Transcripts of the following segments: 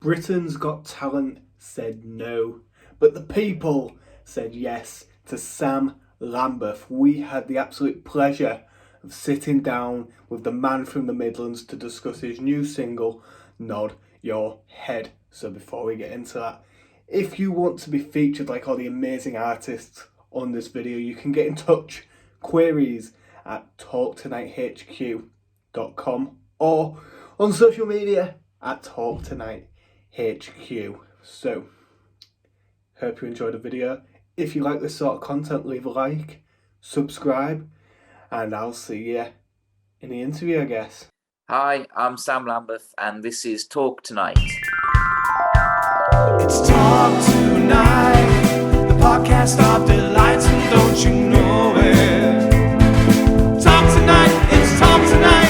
Britain's Got Talent said no, but the people said yes to Sam Lambeth. We had the absolute pleasure of sitting down with the man from the Midlands to discuss his new single, Nod Your Head. So before we get into that, if you want to be featured like all the amazing artists on this video, you can get in touch. Queries at talktonighthq.com or on social media at talktonighthq. So, hope you enjoyed the video. If you like this sort of content, leave a like, subscribe, and I'll see you in the interview, I guess. Hi, I'm Sam Lambeth, and this is Talk Tonight. It's Talk Tonight, the podcast of delights, and don't you know it? Talk Tonight, it's Talk Tonight.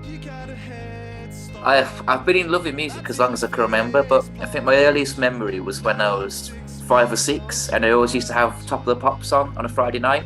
You got a head start. I've been in love with music as long as I can remember, but I think my earliest memory was when I was 5 or 6, and I always used to have Top of the Pops on a Friday night.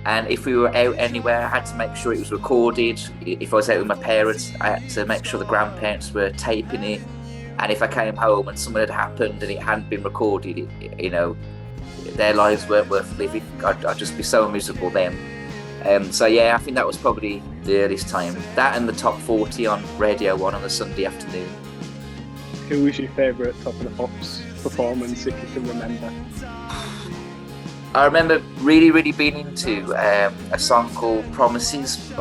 And if we were out anywhere, I had to make sure it was recorded. If I was out with my parents, I had to make sure the grandparents were taping it. And if I came home and something had happened and it hadn't been recorded, their lives weren't worth living. I'd just be so miserable then. So yeah, I think that was probably the earliest time. That and the Top 40 on Radio 1 on a Sunday afternoon. Who was your favourite Top of the Pops performance, if you can remember? I remember really being into a song called Promises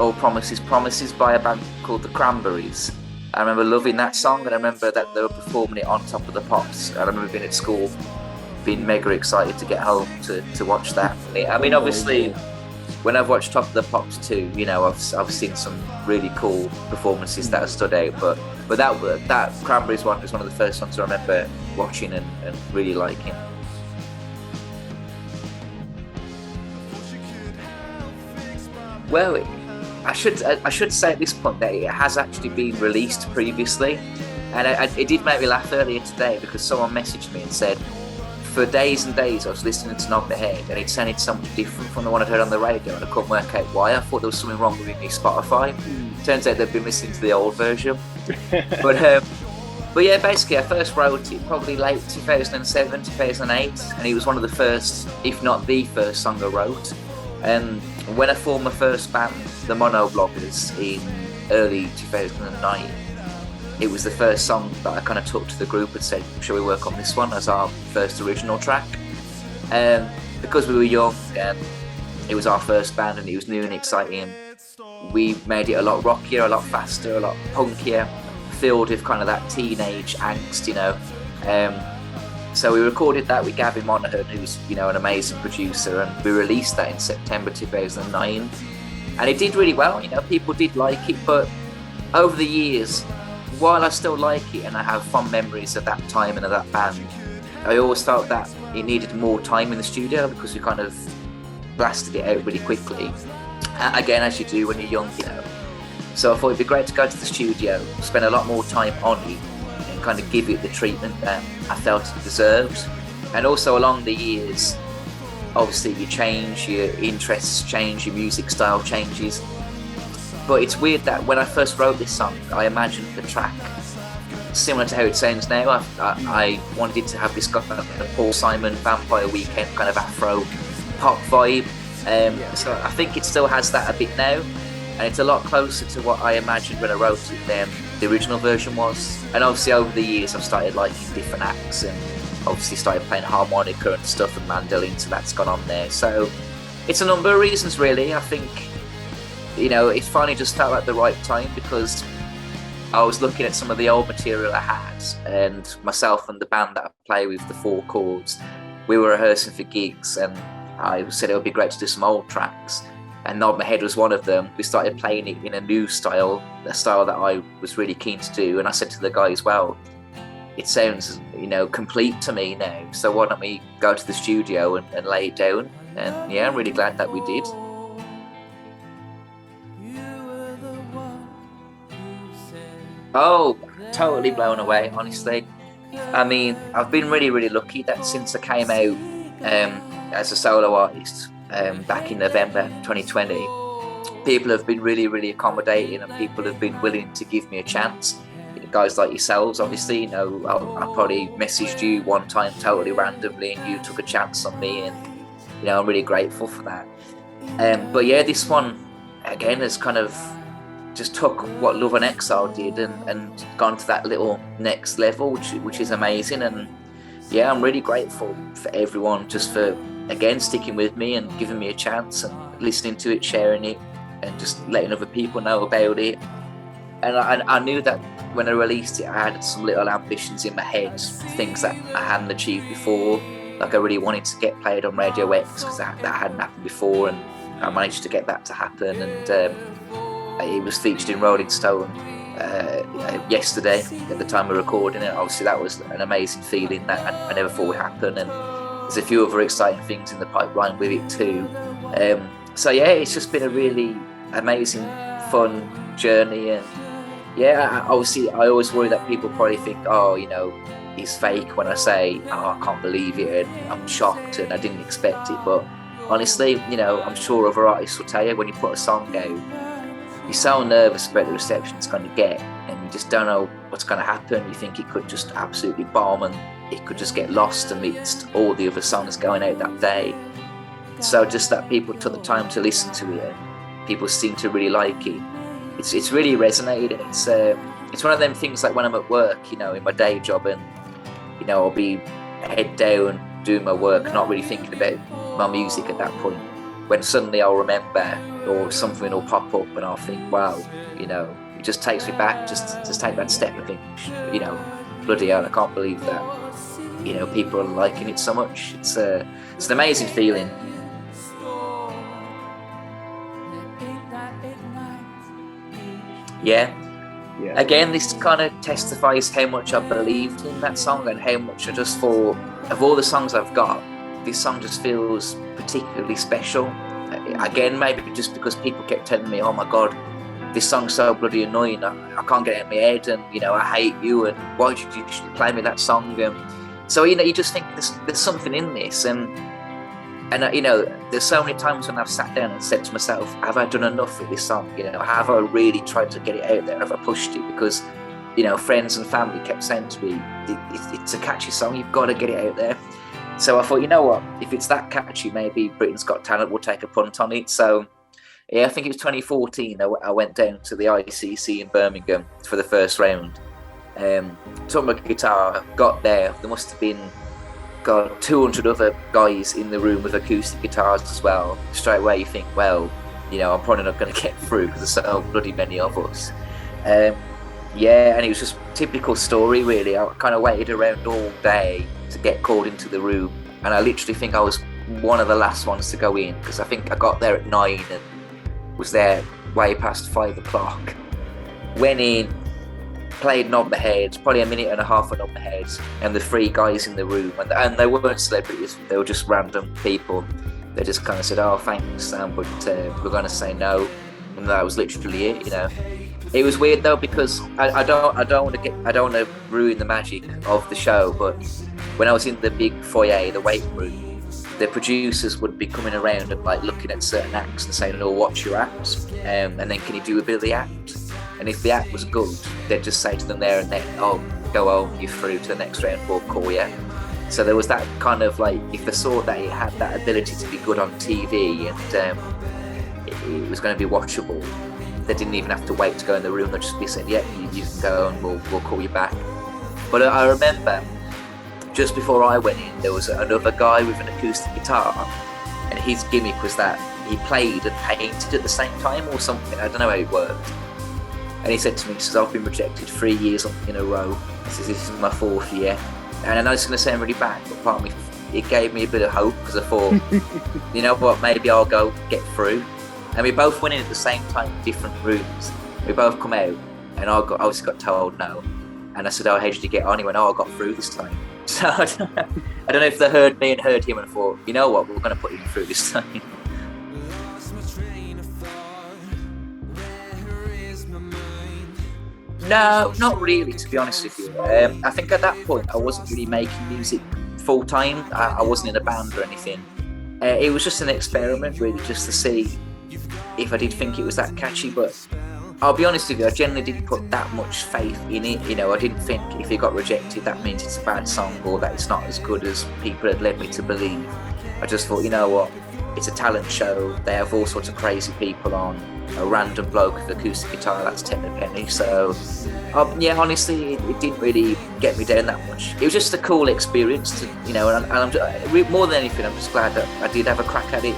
by a band called The Cranberries. I remember loving that song, and I remember that they were performing it on Top of the Pops. And I remember being at school, being mega excited to get home to watch that. I mean, obviously, when I've watched Top of the Pops too, I've seen some really cool performances that have stood out. But that Cranberries one was one of the first ones I remember watching and really liking. Well, I should say at this point that it has actually been released previously, and it did make me laugh earlier today because someone messaged me and said, for days and days I was listening to Nod My Head and it sounded something different from the one I'd heard on the radio, and I couldn't work out why. I thought there was something wrong with my Spotify. Turns out they've been listening to the old version. But yeah, basically I first wrote it probably late 2007, 2008, and it was one of the first, if not the first song I wrote. And when I formed my first band, the Monobloggers, in early 2009, it was the first song that I kind of took to the group and said, shall we work on this one as our first original track? Because we were young and it was our first band and it was new and exciting, we made it a lot rockier, a lot faster, a lot punkier, filled with kind of that teenage angst, So we recorded that with Gavin Monaghan, who's an amazing producer, and we released that in September 2009. And it did really well, people did like it, but over the years, while I still like it and I have fond memories of that time and of that band, I always felt that it needed more time in the studio because we kind of blasted it out really quickly. Again, as you do when you're young, So I thought it'd be great to go to the studio, spend a lot more time on it, and kind of give it the treatment that I felt it deserved. And also along the years, obviously you change, your interests change, your music style changes. But it's weird that when I first wrote this song, I imagined the track similar to how it sounds now. I wanted it to have this kind of Paul Simon Vampire Weekend kind of Afro pop vibe. So I think it still has that a bit now, and it's a lot closer to what I imagined when I wrote it than the original version was. And obviously over the years I've started liking different acts and obviously started playing harmonica and stuff and mandolin, so that's gone on there. So it's a number of reasons really. I think it finally just felt like the right time because I was looking at some of the old material I had, and myself and the band that I play with, the Four Chords, we were rehearsing for gigs, and I said it would be great to do some old tracks, and Nod My Head was one of them. We started playing it in a new style, a style that I was really keen to do, and I said to the guys, well, it sounds complete to me now, so why don't we go to the studio and lay it down? And yeah, I'm really glad that we did. Oh, totally blown away, honestly. I mean, I've been really, really lucky that since I came out as a solo artist back in November 2020, people have been really, really accommodating, and people have been willing to give me a chance. Guys like yourselves, obviously, you know, I probably messaged you one time totally randomly, and you took a chance on me, and you know, I'm really grateful for that. But yeah, this one again has kind of just took what Love and Exile did and gone to that little next level, which is amazing. And yeah, I'm really grateful for everyone just for again sticking with me and giving me a chance and listening to it, sharing it, and just letting other people know about it. And I knew that when I released it, I had some little ambitions in my head, things that I hadn't achieved before. Like I really wanted to get played on Radio X because that hadn't happened before, and I managed to get that to happen. And it was featured in Rolling Stone yesterday at the time of recording it. Obviously, that was an amazing feeling that I never thought would happen. And there's a few other exciting things in the pipeline with it too. So yeah, it's just been a really amazing, fun journey. And yeah, obviously, I always worry that people probably think, oh, you know, he's fake when I say, oh, I can't believe it, and I'm shocked and I didn't expect it. But honestly, you know, I'm sure other artists will tell you, when you put a song out, you're so nervous about the reception it's going to get, and you just don't know what's going to happen. You think it could just absolutely bomb, and it could just get lost amidst all the other songs going out that day. So just that people took the time to listen to it, people seem to really like it. It's really resonated. It's one of them things, like when I'm at work, you know, in my day job, and you know, I'll be head down doing my work, not really thinking about my music at that point, when suddenly I'll remember, or something will pop up and I'll think, wow, you know, it just takes me back, just take that step and think, you know, bloody hell, I can't believe that, you know, people are liking it so much. It's an amazing feeling. Yeah. Again, this kind of testifies how much I believed in that song, and how much I just thought, of all the songs I've got, this song just feels particularly special. Again, maybe just because people kept telling me, oh my God, this song's so bloody annoying, I can't get it in my head, and you know, I hate you, and why did you play me that song? So, you know, you just think there's something in this, and you know, there's so many times when I've sat down and said to myself, have I done enough with this song? You know, have I really tried to get it out there? Have I pushed it? Because, you know, friends and family kept saying to me, it's a catchy song, you've got to get it out there. So I thought, you know what, if it's that catchy, maybe Britain's Got Talent will take a punt on it. So yeah, I think it was 2014, I went down to the ICC in Birmingham for the first round. Took my guitar, got there must have been 200 other guys in the room with acoustic guitars as well. Straight away you think, well, you know, I'm probably not going to get through because there's so bloody many of us. Yeah, and it was just typical story really. I kind of waited around all day to get called into the room, and I literally think I was one of the last ones to go in, because I think I got there at 9 and was there way past 5 o'clock. Went in, played Nod the Heads, probably a minute and a half of Nod the Heads, and the 3 guys in the room, and they weren't celebrities, they were just random people. They just kind of said, oh, thanks, Sam, but we're going to say no. And that was literally it, you know. It was weird though, because I don't want to ruin the magic of the show, but when I was in the big foyer, the waiting room, the producers would be coming around and like looking at certain acts and saying, oh, what's your act? And then can you do a bit of the act? And if the act was good, they'd just say to them there and then, oh, go home, you're through to the next round, we'll call you. So there was that kind of like, if they saw that it had that ability to be good on TV and it was going to be watchable, they didn't even have to wait to go in the room. They'd just be saying, yeah, you can go and we'll call you back. But I remember just before I went in, there was another guy with an acoustic guitar, and his gimmick was that he played and painted at the same time or something. I don't know how it worked. And he said to me, he says, I've been rejected 3 years in a row. He says, this is my 4th year. And I know it's going to sound really bad, but part of me, it gave me a bit of hope, because I thought, you know what, maybe I'll go get through. And we both went in at the same time, different rooms. We both come out, and I obviously got told no. And I said, oh, how did you get on? He went, oh, I got through this time. So I don't know if they heard me and heard him and thought, you know what, we're going to put him through this time. No, not really, to be honest with you. I think at that point I wasn't really making music full time. I wasn't in a band or anything. It was just an experiment, really, just to see if I did think it was that catchy. But I'll be honest with you, I generally didn't put that much faith in it. You know, I didn't think if it got rejected, that means it's a bad song or that it's not as good as people had led me to believe. I just thought, you know what, it's a talent show. They have all sorts of crazy people on. A random bloke with acoustic guitar, that's 10 a penny. So, yeah, honestly, it didn't really get me down that much. It was just a cool experience, to, you know, and I'm more than anything, I'm just glad that I did have a crack at it.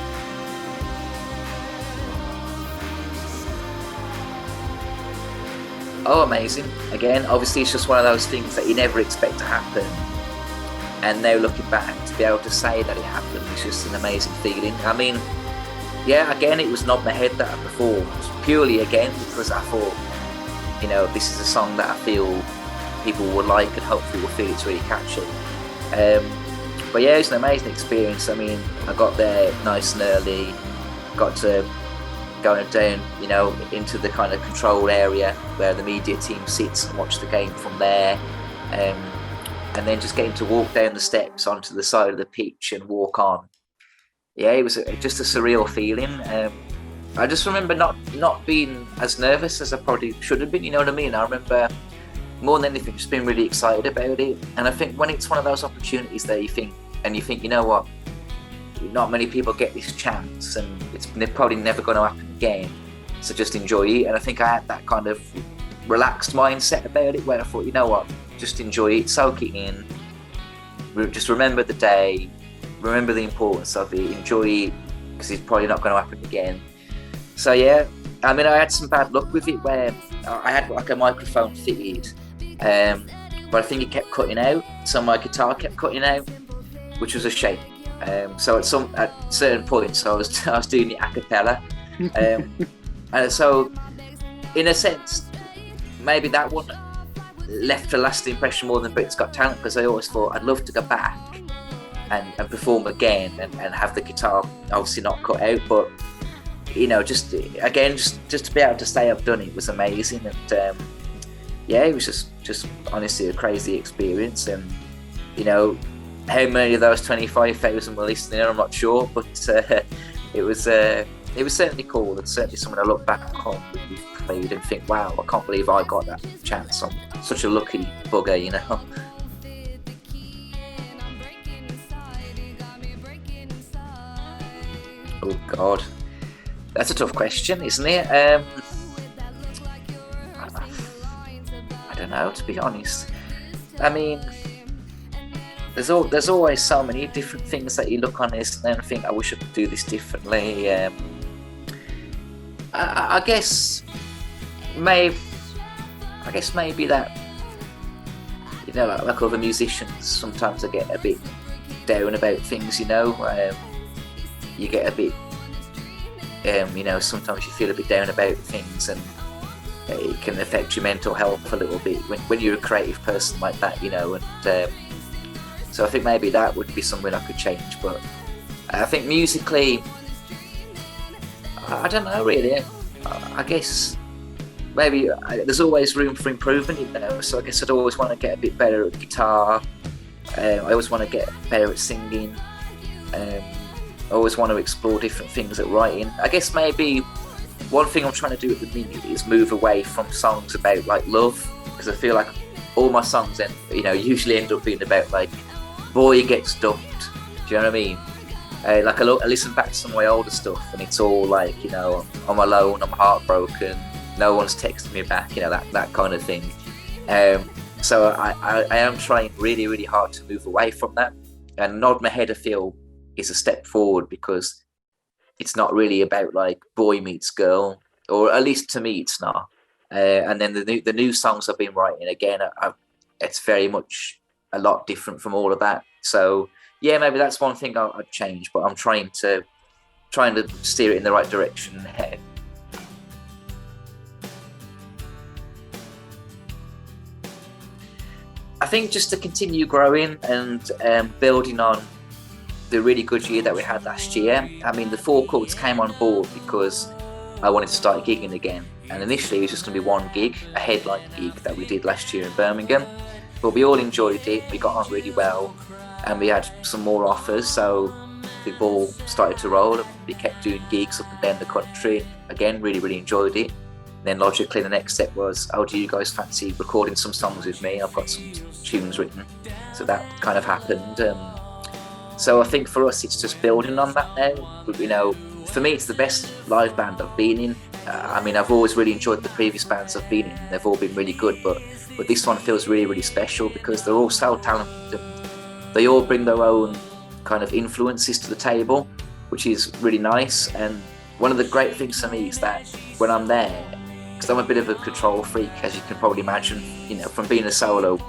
Oh, amazing. Again, obviously it's just one of those things that you never expect to happen. And now looking back, to be able to say that it happened is just an amazing feeling. I mean, yeah, again, it was not my head that I performed, purely again because I thought, you know, this is a song that I feel people will like and hopefully will feel it's really catchy. But yeah, it's an amazing experience. I mean, I got there nice and early, got to going down, you know, into the kind of control area where the media team sits and watch the game from there, and then just getting to walk down the steps onto the side of the pitch and walk on. Yeah, it was just a surreal feeling. I just remember not being as nervous as I probably should have been, you know what I mean? I remember more than anything just being really excited about it. And I think when it's one of those opportunities that you think, you know what, not many people get this chance and it's probably never going to happen again, so just enjoy it. And I think I had that kind of relaxed mindset about it where I thought, you know what, just enjoy it, soak it in, just remember the day, remember the importance of it, enjoy it, because it's probably not going to happen again. So yeah, I mean, I had some bad luck with it where I had like a microphone fitted, but I think it kept cutting out, so my guitar kept cutting out, which was a shame. So at certain points I was doing it a cappella, and so in a sense maybe that one left a lasting impression more than Britain's Got Talent, because I always thought I'd love to go back and perform again and have the guitar obviously not cut out, but you know, just again just to be able to say I've done it was amazing. And yeah, it was just honestly a crazy experience. And you know, how many of those 25,000 were listening, I'm not sure, but it was certainly cool, and certainly something I look back on when we've played and think, wow, I can't believe I got that chance. I'm such a lucky bugger, you know. Oh God, that's a tough question, isn't it? I don't know, to be honest. I mean, there's always so many different things that you look on this and think, I wish I could do this differently. I guess maybe that, you know, like other musicians, sometimes I get a bit down about things, you know. You get a bit, you know, sometimes you feel a bit down about things, and it can affect your mental health a little bit when you're a creative person like that, you know. And so I think maybe that would be something I could change. But I think musically, I don't know really. I guess maybe there's always room for improvement, you know. So I guess I'd always want to get a bit better at guitar. I always want to get better at singing. I always want to explore different things at writing. I guess maybe one thing I'm trying to do at the minute is move away from songs about like love, because I feel like all my songs, you know, usually end up being about like boy gets dumped. Do you know what I mean? Like I listen back to some of my older stuff, and it's all like, you know, I'm alone, I'm heartbroken, no one's texting me back, you know, that kind of thing. So I am trying really, really hard to move away from that, and Nod My Head I feel is a step forward, because it's not really about like boy meets girl, or at least to me it's not. And then the new songs I've been writing, again, it's very much a lot different from all of that. So yeah, maybe that's one thing I'd change, but I'm trying to steer it in the right direction. I think just to continue growing and building on the really good year that we had last year. I mean, the Four Chords came on board because I wanted to start gigging again. and initially it was just going to be one gig, a headline gig that we did last year in Birmingham, but we all enjoyed it, we got on really well, and we had some more offers, so the ball started to roll, and we kept doing gigs up and down the country. Again, really enjoyed it. Then logically the next step was, oh, do you guys fancy recording some songs with me? I've got some tunes written. So that kind of happened. So I think for us it's just building on that now. You know, for me it's the best live band I've been in. I mean, I've always really enjoyed the previous bands I've been in. They've all been really good, but this one feels really special because they're all so talented. They all bring their own kind of influences to the table, which is really nice. And one of the great things for me is that when I'm there, because I'm a bit of a control freak, as you can probably imagine, you know, from being a solo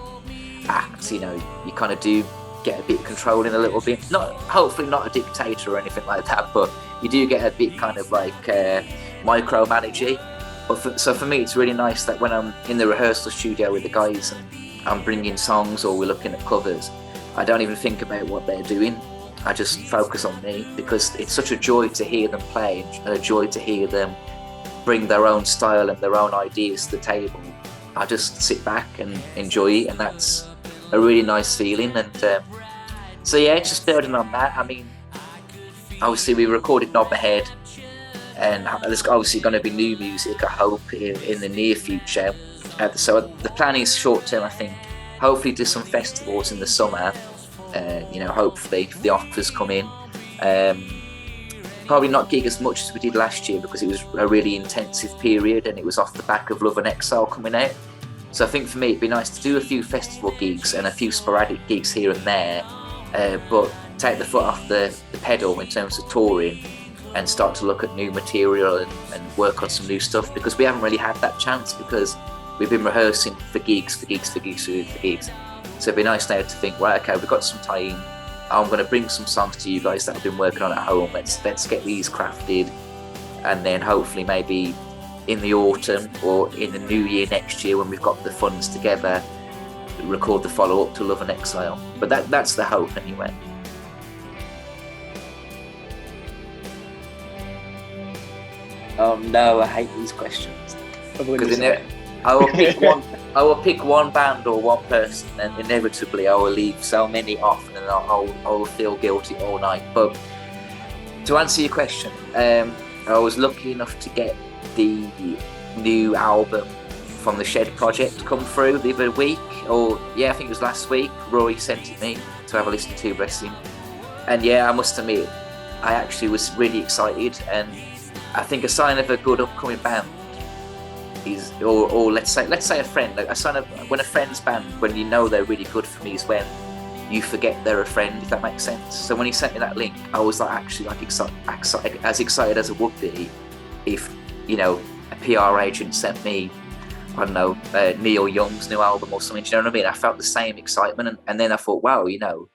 act, you know, you kind of do get a bit controlling a little bit. Hopefully not a dictator or anything like that, but you do get a bit kind of like micromanaging. But so for me, it's really nice that when I'm in the rehearsal studio with the guys and I'm bringing songs or we're looking at covers, I don't even think about what they're doing. I just focus on me, because it's such a joy to hear them play and a joy to hear them bring their own style and their own ideas to the table. I just sit back and enjoy it, and that's a really nice feeling. And so yeah, it's just building on that. I mean, obviously we recorded Knob Ahead, and there's obviously going to be new music, I hope, in the near future. So the plan is short term, I think, hopefully do some festivals in the summer, you know, hopefully if the offers come in. Probably not gig as much as we did last year because it was a really intensive period and it was off the back of Love and Exile coming out. So I think for me it'd be nice to do a few festival gigs and a few sporadic gigs here and there, but take the foot off the pedal in terms of touring and start to look at new material and work on some new stuff, because we haven't really had that chance because we've been rehearsing for gigs. So it'd be nice now to think, right, okay, we've got some time. I'm going to bring some songs to you guys that I've been working on at home. Let's get these crafted, and then hopefully maybe in the autumn or in the new year next year, when we've got the funds together, record the follow-up to Love and Exile. But that's the hope anyway. Oh no, I hate these questions. Because I will pick one band or one person, and inevitably I will leave so many off, and then I will feel guilty all night. But to answer your question, I was lucky enough to get the new album from the Shed project come through the other week, or I think it was last week. Rory sent it me to have a listen to, bless him. And I must admit, I actually was really excited, and I think a sign of a good upcoming band is, or let's say a friend. Like a sign of when a friend's band, when you know they're really good for me, is when you forget they're a friend, if that makes sense. So when he sent me that link, I was like actually like as excited as I would be if, you know, a PR agent sent me, I don't know, Neil Young's new album or something. Do you know what I mean? I felt the same excitement, and then I thought, wow, you know,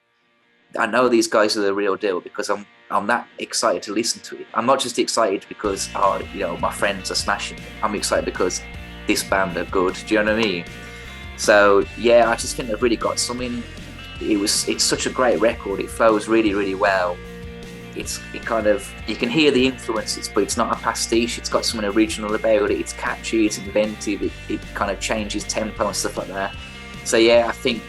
I know these guys are the real deal because I'm that excited to listen to it. I'm not just excited because, you know, my friends are smashing it. I'm excited because this band are good. Do you know what I mean? So I just think they've really got something. It's such a great record. It flows really well. You can hear the influences, but it's not a pastiche. It's got something original about it. It's catchy. It's inventive. It kind of changes tempo and stuff like that. So I think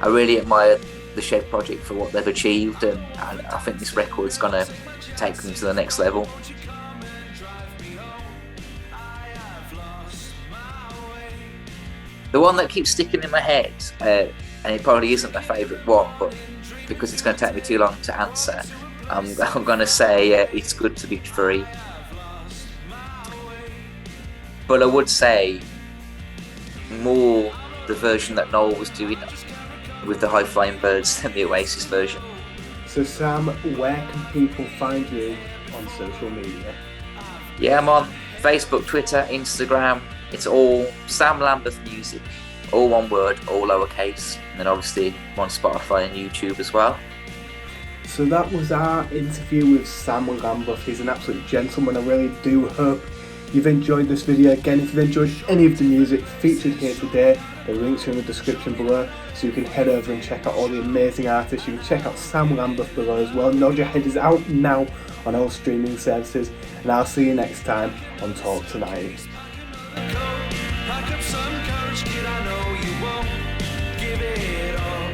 I really admire the Shed project for what they've achieved, and I think this record's going to take them to the next level. The one that keeps sticking in my head, and it probably isn't my favourite one, but because it's going to take me too long to answer, I'm going to say It's Good to Be Free. But I would say more the version that Noel was doing with the High Flying Birds than the Oasis version. So Sam, where can people find you on social media? I'm on Facebook, Twitter, Instagram. It's all Sam Lambeth Music, all one word, all lowercase, and then obviously on Spotify and YouTube as well. So that was our interview with Sam Lambeth. He's an absolute gentleman. I really do hope you've enjoyed this video. Again, if you've enjoyed any of the music featured here today, the links are in the description below, so you can head over and check out all the amazing artists. You can check out Sam Lambeth below as well. Nod Your Head is out now on all streaming services, and I'll see you next time on Talk Tonight. strike up some courage, kid, I know you won't give it all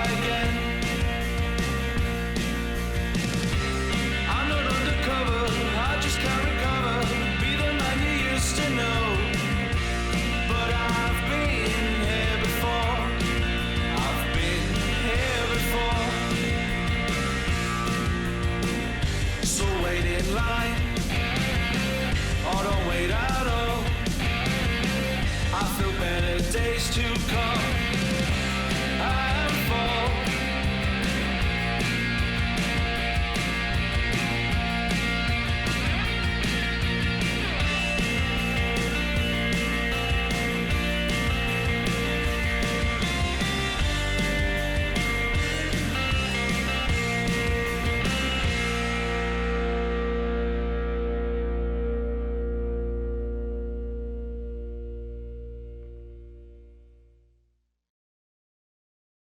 again. I'm not undercover, I just can't recover, be the man you used to know. But I've been here before, I've been here before. So wait in line, or don't wait at all. I feel better days to come.